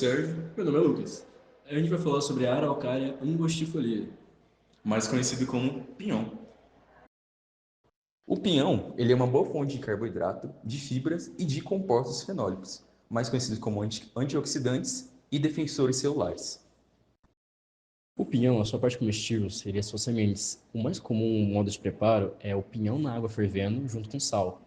Sérgio. Meu nome é Lucas. A gente vai falar sobre a Araucária angustifolia, mais conhecido como pinhão. O pinhão, ele é uma boa fonte de carboidrato, de fibras e de compostos fenólicos, mais conhecidos como antioxidantes e defensores celulares. O pinhão, a sua parte comestível, seria suas sementes. O mais comum modo de preparo é o pinhão na água fervendo junto com sal.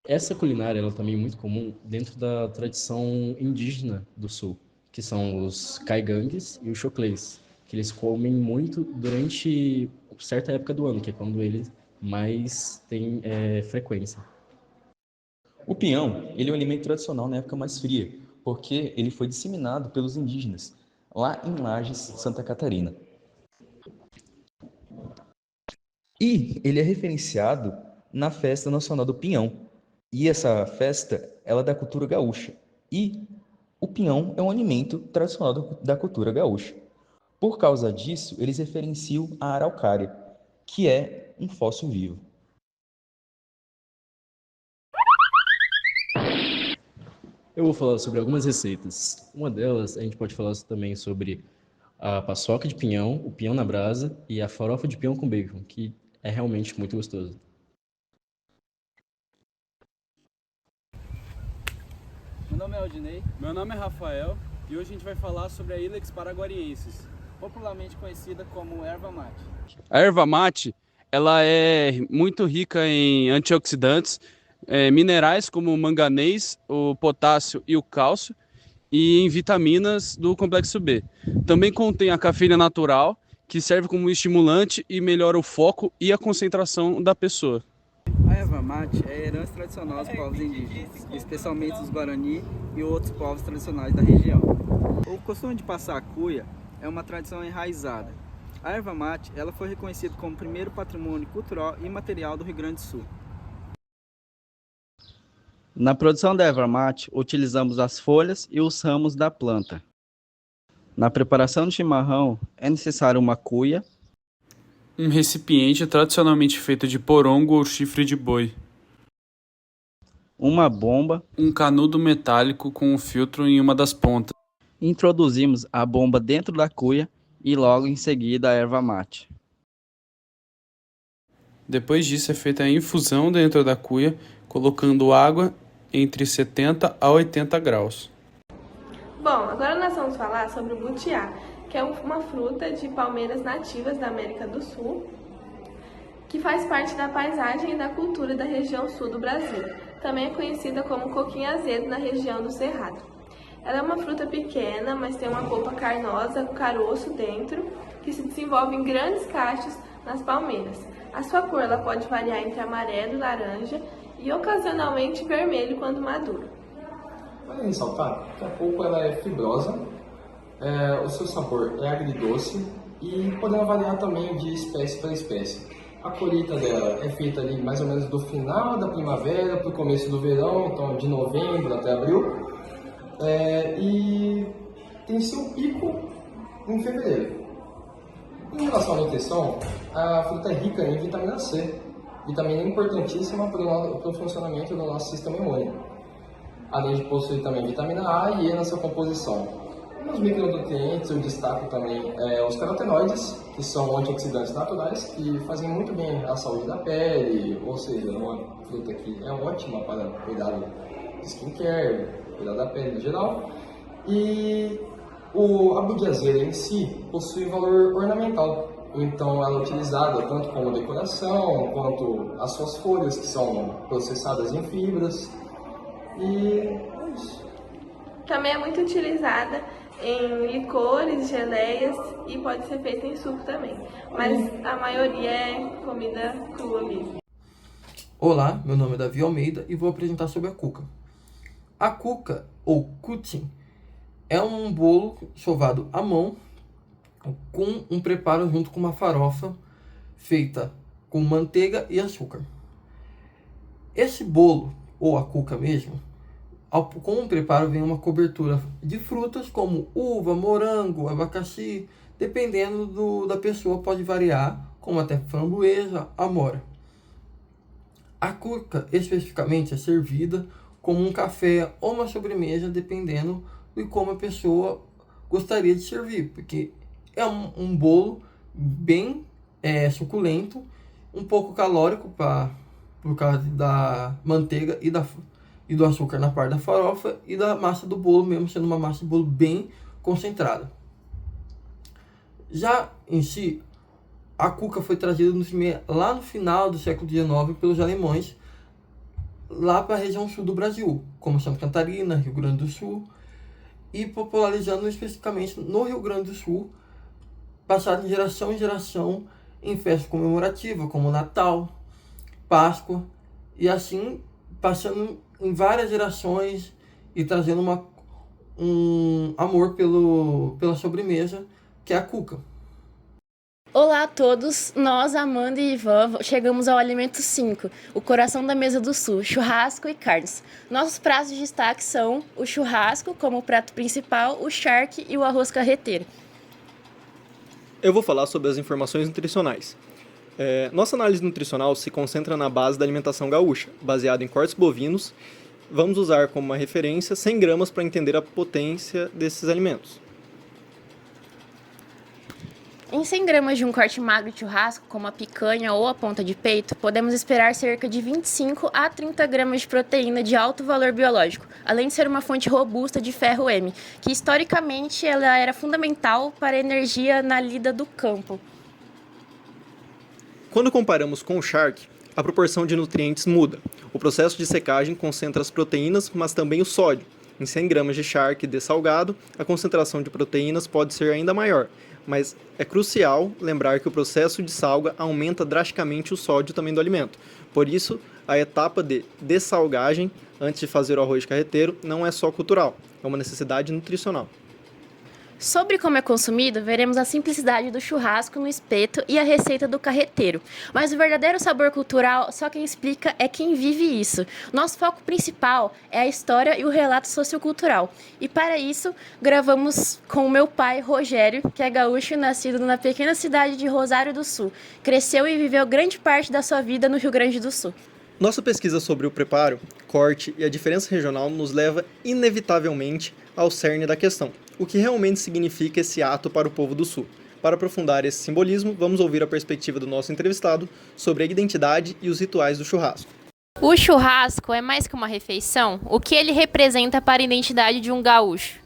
Essa culinária ela também é muito comum dentro da tradição indígena do sul, que são os caigangues e os choclês, que eles comem muito durante certa época do ano, que é quando eles mais têm frequência. O pinhão, ele é um alimento tradicional na época mais fria, porque ele foi disseminado pelos indígenas, lá em Lages, Santa Catarina. E ele é referenciado na Festa Nacional do Pinhão. E essa festa, ela é da cultura gaúcha. E o pinhão é um alimento tradicional da cultura gaúcha. Por causa disso, eles referenciam a araucária, que é um fóssil vivo. Eu vou falar sobre algumas receitas. Uma delas, a gente pode falar também sobre a paçoca de pinhão, o pinhão na brasa e a farofa de pinhão com bacon, que é realmente muito gostoso. Meu nome é Aldinei. Meu nome é Rafael e hoje a gente vai falar sobre a Ilex paraguariensis, popularmente conhecida como erva mate. A erva mate, ela é muito rica em antioxidantes, minerais como o manganês, o potássio e o cálcio, e em vitaminas do complexo B. Também contém a cafeína natural, que serve como estimulante e melhora o foco e a concentração da pessoa. A erva mate é a herança tradicional dos povos indígenas, especialmente os Guarani e outros povos tradicionais da região. O costume de passar a cuia é uma tradição enraizada. A erva mate ela foi reconhecida como o primeiro patrimônio cultural e material do Rio Grande do Sul. Na produção da erva mate, utilizamos as folhas e os ramos da planta. Na preparação do chimarrão, é necessário uma cuia, Um recipiente tradicionalmente feito de porongo ou chifre de boi, uma bomba. um canudo metálico com um filtro em uma das pontas. Introduzimos a bomba dentro da cuia e logo em seguida a erva mate. Depois disso é feita a infusão dentro da cuia, colocando água entre 70 a 80 graus. Bom, agora nós vamos falar sobre o butiá, que é uma fruta de palmeiras nativas da América do Sul, que faz parte da paisagem e da cultura da região sul do Brasil. Também é conhecida como coquinho azedo na região do Cerrado. Ela é uma fruta pequena, mas tem uma polpa carnosa com caroço dentro, que se desenvolve em grandes cachos nas palmeiras. A sua cor ela pode variar entre amarelo, laranja e ocasionalmente vermelho quando maduro. Vale ressaltar que a polpa ela é fibrosa, o seu sabor é agridoce e poderá variar também de espécie para espécie. A colheita dela é feita ali mais ou menos do final da primavera para o começo do verão, então de novembro até abril, e tem seu pico em fevereiro. Em relação à nutrição, a fruta é rica em vitamina C, vitamina importantíssima para o funcionamento do nosso sistema imune, além de possuir também vitamina A e E na sua composição. Nos micronutrientes eu destaco também os carotenoides, que são antioxidantes naturais, que fazem muito bem à saúde da pele, ou seja, uma fruta que é ótima para cuidar de skincare, cuidar da pele em geral. E a budiazeira em si possui valor ornamental, então ela é utilizada tanto como decoração, quanto as suas folhas, que são processadas em fibras, e é isso. Também é muito utilizada em licores, geleias e pode ser feita em suco também, mas a maioria é comida crua mesmo. Olá, meu nome é Davi Almeida e vou apresentar sobre a cuca. A cuca, ou kuchen, é um bolo sovado à mão com um preparo junto com uma farofa feita com manteiga e açúcar. Esse bolo, ou a cuca mesmo, com o preparo vem uma cobertura de frutas como uva, morango, abacaxi, dependendo da pessoa pode variar, como até framboesa, amora. A cuca especificamente é servida como um café ou uma sobremesa, dependendo e como a pessoa gostaria de servir, porque é um bolo bem suculento, um pouco calórico por causa da manteiga e do açúcar na parte da farofa e da massa do bolo mesmo sendo uma massa de bolo bem concentrada. Já em si, a cuca foi trazida lá no final do século XIX pelos alemães lá para a região sul do Brasil, como Santa Catarina, Rio Grande do Sul, e popularizando especificamente no Rio Grande do Sul, passado de geração em geração em festas comemorativas como Natal, Páscoa, e assim passando em várias gerações e trazendo um amor pela sobremesa, que é a cuca. Olá a todos, nós, Amanda e Ivan, chegamos ao alimento 5, o coração da mesa do sul, churrasco e carnes. Nossos pratos de destaque são o churrasco como prato principal, o charque e o arroz carreteiro. Eu vou falar sobre as informações nutricionais. Nossa análise nutricional se concentra na base da alimentação gaúcha, baseada em cortes bovinos. Vamos usar como uma referência 100 gramas para entender a potência desses alimentos. Em 100 gramas de um corte magro de churrasco, como a picanha ou a ponta de peito, podemos esperar cerca de 25 a 30 gramas de proteína de alto valor biológico, além de ser uma fonte robusta de ferro M, que historicamente ela era fundamental para a energia na lida do campo. Quando comparamos com o charque, a proporção de nutrientes muda. O processo de secagem concentra as proteínas, mas também o sódio. Em 100 gramas de charque dessalgado, a concentração de proteínas pode ser ainda maior, mas é crucial lembrar que o processo de salga aumenta drasticamente o sódio também do alimento. Por isso, a etapa de dessalgagem, antes de fazer o arroz carreteiro, não é só cultural, é uma necessidade nutricional. Sobre como é consumido, veremos a simplicidade do churrasco no espeto e a receita do carreteiro. Mas o verdadeiro sabor cultural, só quem explica é quem vive isso. Nosso foco principal é a história e o relato sociocultural. E para isso, gravamos com o meu pai, Rogério, que é gaúcho e nascido na pequena cidade de Rosário do Sul. Cresceu e viveu grande parte da sua vida no Rio Grande do Sul. Nossa pesquisa sobre o preparo, corte e a diferença regional nos leva inevitavelmente ao cerne da questão. O que realmente significa esse ato para o povo do Sul? Para aprofundar esse simbolismo, vamos ouvir a perspectiva do nosso entrevistado sobre a identidade e os rituais do churrasco. O churrasco é mais que uma refeição? O que ele representa para a identidade de um gaúcho?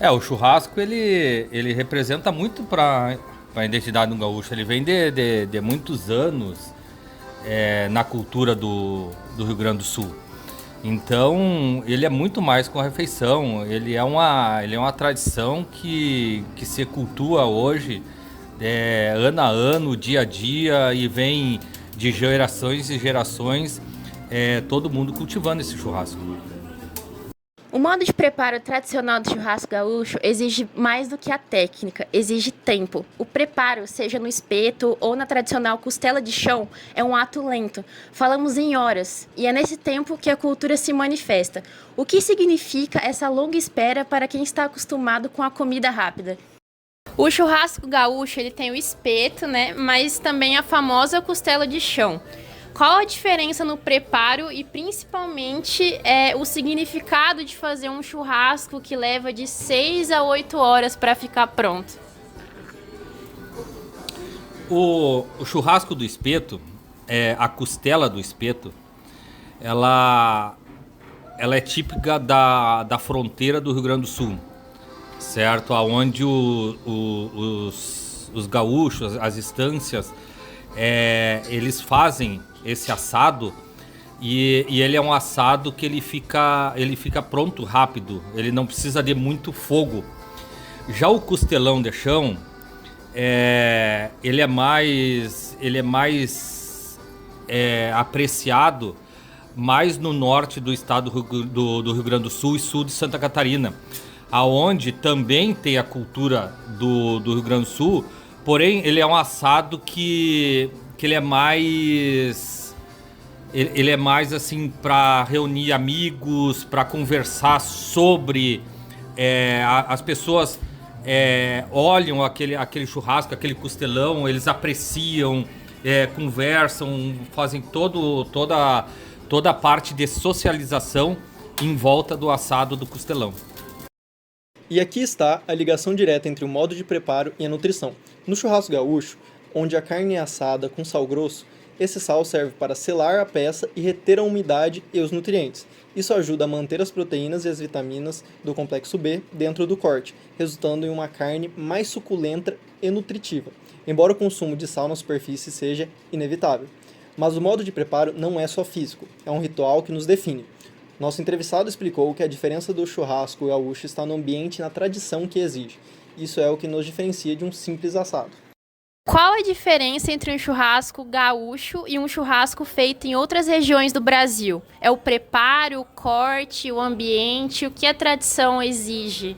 O churrasco ele representa muito para a identidade de um gaúcho. Ele vem de muitos anos na cultura do Rio Grande do Sul. Então, ele é muito mais que uma refeição, ele é uma tradição que se cultua hoje, ano a ano, dia a dia, e vem de gerações e gerações, todo mundo cultivando esse churrasco. O modo de preparo tradicional do churrasco gaúcho exige mais do que a técnica, exige tempo. O preparo, seja no espeto ou na tradicional costela de chão, é um ato lento. Falamos em horas, e é nesse tempo que a cultura se manifesta. O que significa essa longa espera para quem está acostumado com a comida rápida? O churrasco gaúcho ele tem o espeto, mas também a famosa costela de chão. Qual a diferença no preparo e principalmente o significado de fazer um churrasco que leva de 6 a 8 horas para ficar pronto? O churrasco do espeto, a costela do espeto, ela é típica da fronteira do Rio Grande do Sul, certo? Onde os gaúchos, as estâncias, eles fazem esse assado e ele é um assado que ele fica pronto rápido, ele não precisa de muito fogo. Já o costelão de chão, ele é mais apreciado mais no norte do estado do Rio Grande do Sul e sul de Santa Catarina, aonde também tem a cultura do Rio Grande do Sul, porém ele é um assado que ele é mais assim para reunir amigos, para conversar sobre as pessoas olham aquele churrasco, aquele costelão, eles apreciam, conversam, fazem toda a parte de socialização em volta do assado do costelão. E aqui está a ligação direta entre o modo de preparo e a nutrição. No churrasco gaúcho, onde a carne é assada com sal grosso, esse sal serve para selar a peça e reter a umidade e os nutrientes. Isso ajuda a manter as proteínas e as vitaminas do complexo B dentro do corte, resultando em uma carne mais suculenta e nutritiva, embora o consumo de sal na superfície seja inevitável. Mas o modo de preparo não é só físico, é um ritual que nos define. Nosso entrevistado explicou que a diferença do churrasco gaúcho está no ambiente e na tradição que exige. Isso é o que nos diferencia de um simples assado. Qual a diferença entre um churrasco gaúcho e um churrasco feito em outras regiões do Brasil? É o preparo, o corte, o ambiente, o que a tradição exige?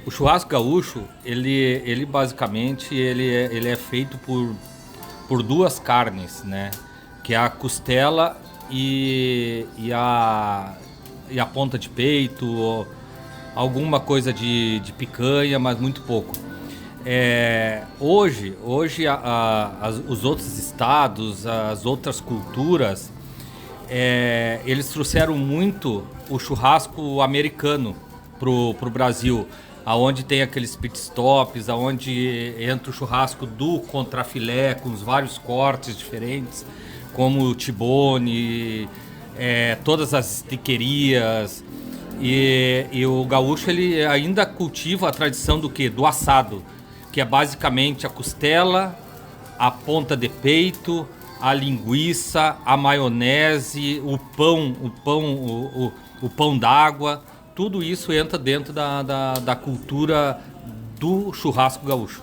O churrasco gaúcho, ele basicamente ele é feito por duas carnes, né? Que é a costela e a ponta de peito, alguma coisa de picanha, mas muito pouco. Hoje os outros estados, as outras culturas, eles trouxeram muito o churrasco americano pro Brasil, aonde tem aqueles pit stops, aonde entra o churrasco do contrafilé com os vários cortes diferentes, como o T-bone, todas as estiquerias. E o gaúcho ele ainda cultiva a tradição do quê? Do assado, que é basicamente a costela, a ponta de peito, a linguiça, a maionese, o pão d'água. Tudo isso entra dentro da cultura do churrasco gaúcho.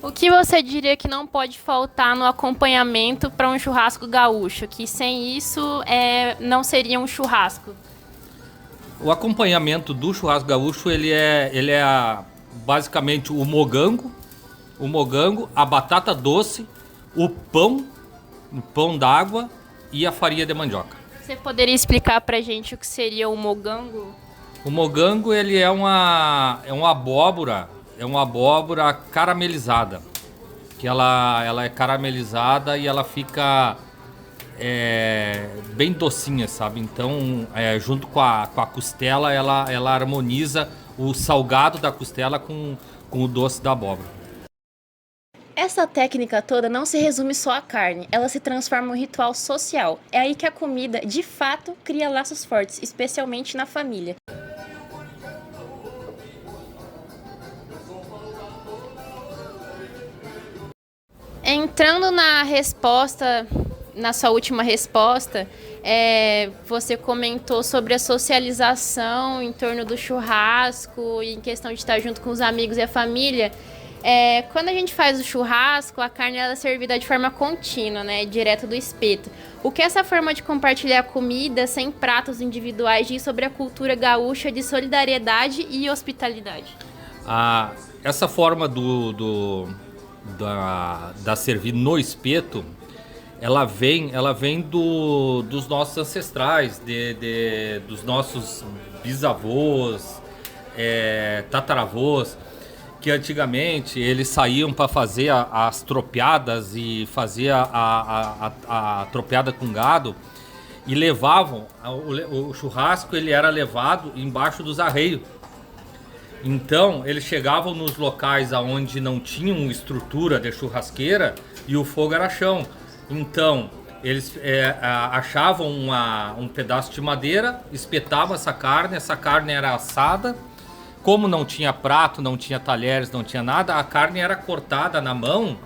O que você diria que não pode faltar no acompanhamento para um churrasco gaúcho? Que sem isso não seria um churrasco? O acompanhamento do churrasco gaúcho ele é basicamente o mogango, a batata doce, o pão d'água e a farinha de mandioca. Você poderia explicar pra gente o que seria o mogango? O mogango ele é uma abóbora caramelizada, que ela é caramelizada e ela fica bem docinha, sabe? Então, junto com a costela, ela harmoniza o salgado da costela com o doce da abóbora. Essa técnica toda não se resume só à carne, ela se transforma em um ritual social. É aí que a comida, de fato, cria laços fortes, especialmente na família. Entrando na resposta, na sua última resposta, você comentou sobre a socialização em torno do churrasco e em questão de estar junto com os amigos e a família. Quando a gente faz o churrasco, a carne ela é servida de forma contínua, né, direto do espeto. O que essa forma de compartilhar a comida sem pratos individuais diz sobre a cultura gaúcha de solidariedade e hospitalidade? Essa forma da servir no espeto, ela vem dos nossos ancestrais, dos nossos bisavôs, tataravôs, que antigamente eles saíam para fazer as tropeadas e fazer a tropeada com gado e levavam, o churrasco ele era levado embaixo dos arreios. Então, eles chegavam nos locais onde não tinham estrutura de churrasqueira e o fogo era chão. Então, eles achavam um pedaço de madeira, espetavam essa carne era assada. Como não tinha prato, não tinha talheres, não tinha nada, a carne era cortada na mão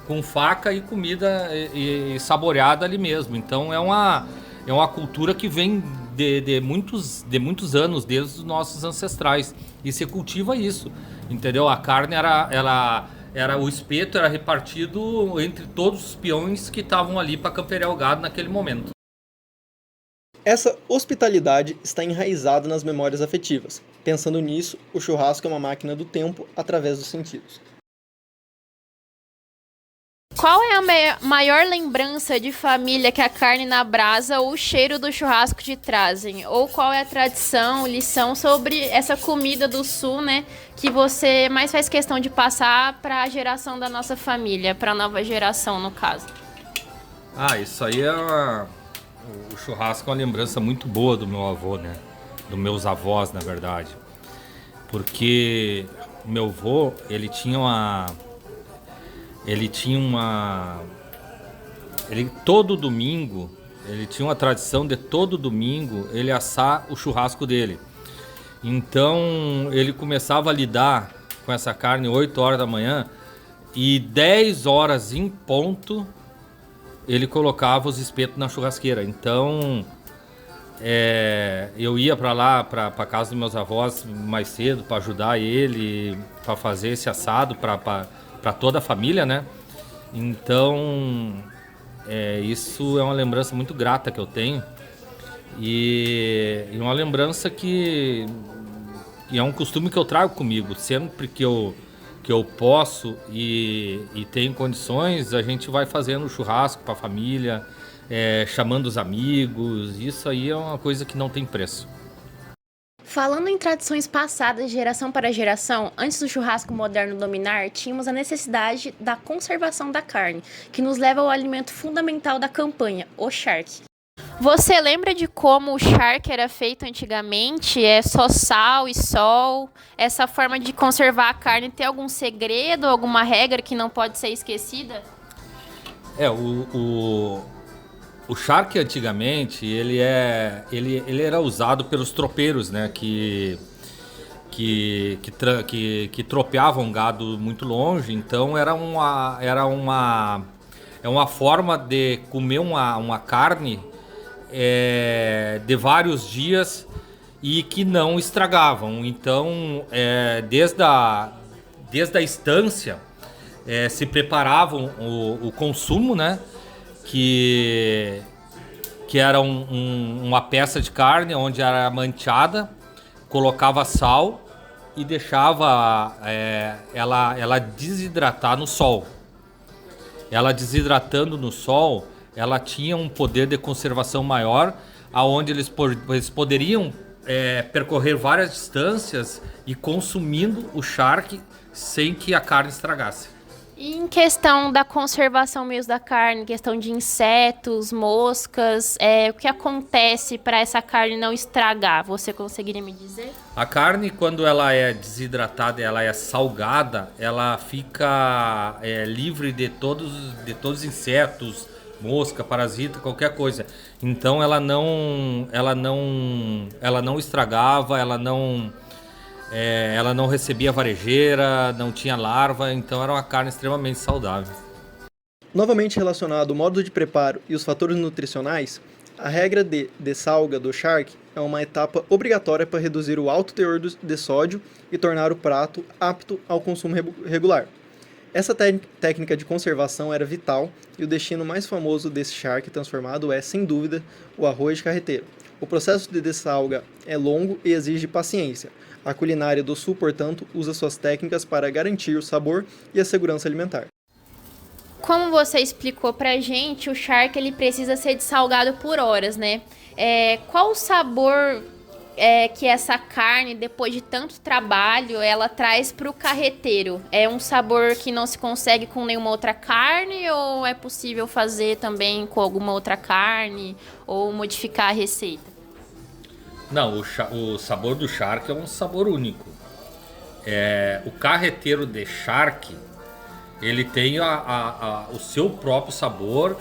com faca e comida e saboreada ali mesmo. Então, é uma cultura que vem de muitos anos, desde os nossos ancestrais. E se cultiva isso, entendeu? A carne o espeto era repartido entre todos os peões que estavam ali para campear o gado naquele momento. Essa hospitalidade está enraizada nas memórias afetivas. Pensando nisso, o churrasco é uma máquina do tempo através dos sentidos. Qual é a maior lembrança de família que a carne na brasa ou o cheiro do churrasco te trazem? Ou qual é a tradição, lição sobre essa comida do sul, né, que você mais faz questão de passar para a geração da nossa família, para a nova geração, no caso? Isso aí o churrasco é uma lembrança muito boa do meu avô, né? dos meus avós, na verdade. Porque meu avô, ele todo domingo, ele tinha uma tradição de todo domingo ele assar o churrasco dele. Então ele começava a lidar com essa carne 8 horas da manhã e 10 horas em ponto ele colocava os espetos na churrasqueira. Então eu ia para lá, para casa dos meus avós mais cedo para ajudar ele, para fazer esse assado para toda a família, né? Então isso é uma lembrança muito grata que eu tenho e uma lembrança que é um costume que eu trago comigo. Sempre que eu posso e tenho condições, a gente vai fazendo churrasco para a família, chamando os amigos. Isso aí é uma coisa que não tem preço. Falando em tradições passadas de geração para geração, antes do churrasco moderno dominar, tínhamos a necessidade da conservação da carne, que nos leva ao alimento fundamental da campanha, o charque. Você lembra de como o charque era feito antigamente? É só sal e sol? Essa forma de conservar a carne tem algum segredo, alguma regra que não pode ser esquecida? O charque antigamente, ele era usado pelos tropeiros, né, que tropeavam gado muito longe. Então era uma forma de comer uma carne de vários dias e que não estragavam. Então desde a estância se preparavam o consumo, né? Que era uma peça de carne onde era manteada, colocava sal e deixava ela desidratar no sol. Ela desidratando no sol, ela tinha um poder de conservação maior, aonde eles poderiam percorrer várias distâncias e consumindo o charque sem que a carne estragasse. E em questão da conservação mesmo da carne, questão de insetos, moscas, o que acontece para essa carne não estragar? Você conseguiria me dizer? A carne, quando ela é desidratada, ela é salgada, ela fica livre de todos os insetos, mosca, parasita, qualquer coisa. Então ela não estragava, ela não recebia varejeira, não tinha larva, então era uma carne extremamente saudável. Novamente relacionado ao modo de preparo e os fatores nutricionais, a regra de dessalga do charque é uma etapa obrigatória para reduzir o alto teor de sódio e tornar o prato apto ao consumo regular. Essa técnica de conservação era vital e o destino mais famoso desse charque transformado é, sem dúvida, o arroz de carreteiro. O processo de dessalga é longo e exige paciência. A culinária do Sul, portanto, usa suas técnicas para garantir o sabor e a segurança alimentar. Como você explicou pra gente, o charque ele precisa ser dessalgado por horas, né? Qual o sabor que essa carne, depois de tanto trabalho, ela traz pro carreteiro? É um sabor que não se consegue com nenhuma outra carne ou é possível fazer também com alguma outra carne ou modificar a receita? Não, o sabor do charque é um sabor único. O carreteiro de charque, ele tem o seu próprio sabor.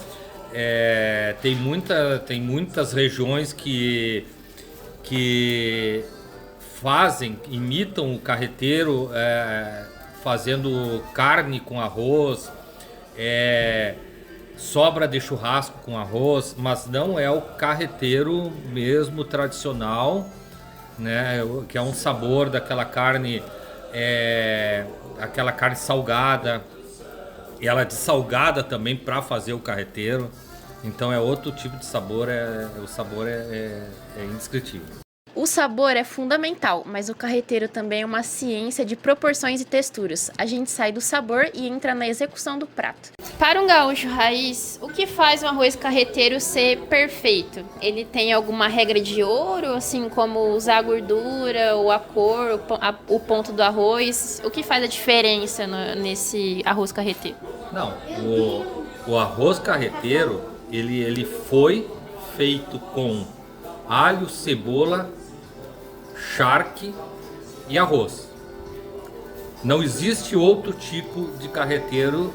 Tem muitas regiões que imitam o carreteiro fazendo carne com arroz, sobra de churrasco com arroz, mas não é o carreteiro mesmo tradicional, né? Que é um sabor daquela carne, aquela carne salgada, e ela é dessalgada também para fazer o carreteiro. Então é outro tipo de sabor, o sabor é indescritível. O sabor é fundamental, mas o carreteiro também é uma ciência de proporções e texturas. A gente sai do sabor e entra na execução do prato. Para um gaúcho raiz, o que faz um arroz carreteiro ser perfeito? Ele tem alguma regra de ouro, assim como usar a gordura, ou a cor, o ponto do arroz? O que faz a diferença nesse arroz carreteiro? Não, o arroz carreteiro, ele foi feito com alho, cebola charque e arroz. Não existe outro tipo de carreteiro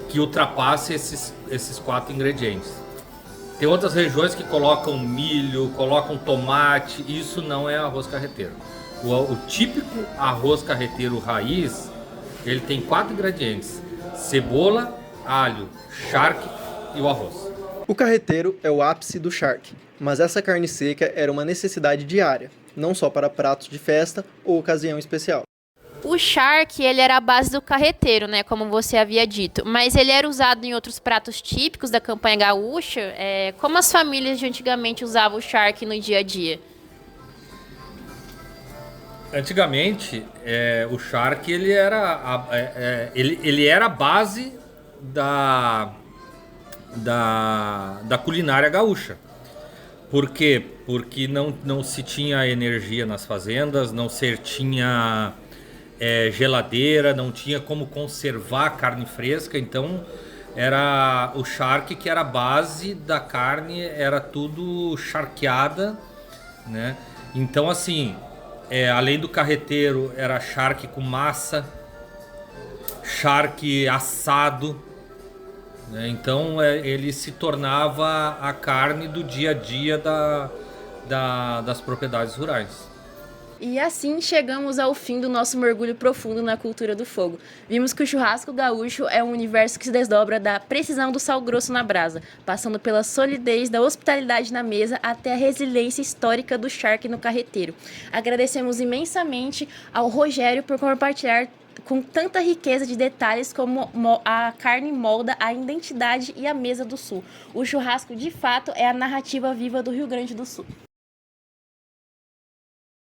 que ultrapasse esses 4 ingredientes. Tem outras regiões que colocam milho, colocam tomate, isso não é arroz carreteiro. O típico arroz carreteiro raiz, ele tem 4 ingredientes: cebola, alho, charque e o arroz. O carreteiro é o ápice do charque, mas essa carne seca era uma necessidade diária, não só para pratos de festa ou ocasião especial. O charque, ele era a base do carreteiro, né, como você havia dito, mas ele era usado em outros pratos típicos da campanha gaúcha. Como as famílias de antigamente usavam o charque no dia a dia? Antigamente, o charque ele era a base da culinária gaúcha. Por quê? Porque não se tinha energia nas fazendas, não se tinha geladeira, não tinha como conservar carne fresca, então era o charque que era a base da carne, era tudo charqueada, né? Então assim, além do carreteiro, era charque com massa, charque assado, né? Então ele se tornava a carne do dia a dia das propriedades rurais. E assim chegamos ao fim do nosso mergulho profundo na cultura do fogo. Vimos que o churrasco gaúcho é um universo que se desdobra da precisão do sal grosso na brasa, passando pela solidez da hospitalidade na mesa até a resiliência histórica do charque no carreteiro. Agradecemos imensamente ao Rogério por compartilhar com tanta riqueza de detalhes como a carne molda a identidade e a mesa do Sul. O churrasco, de fato, é a narrativa viva do Rio Grande do Sul.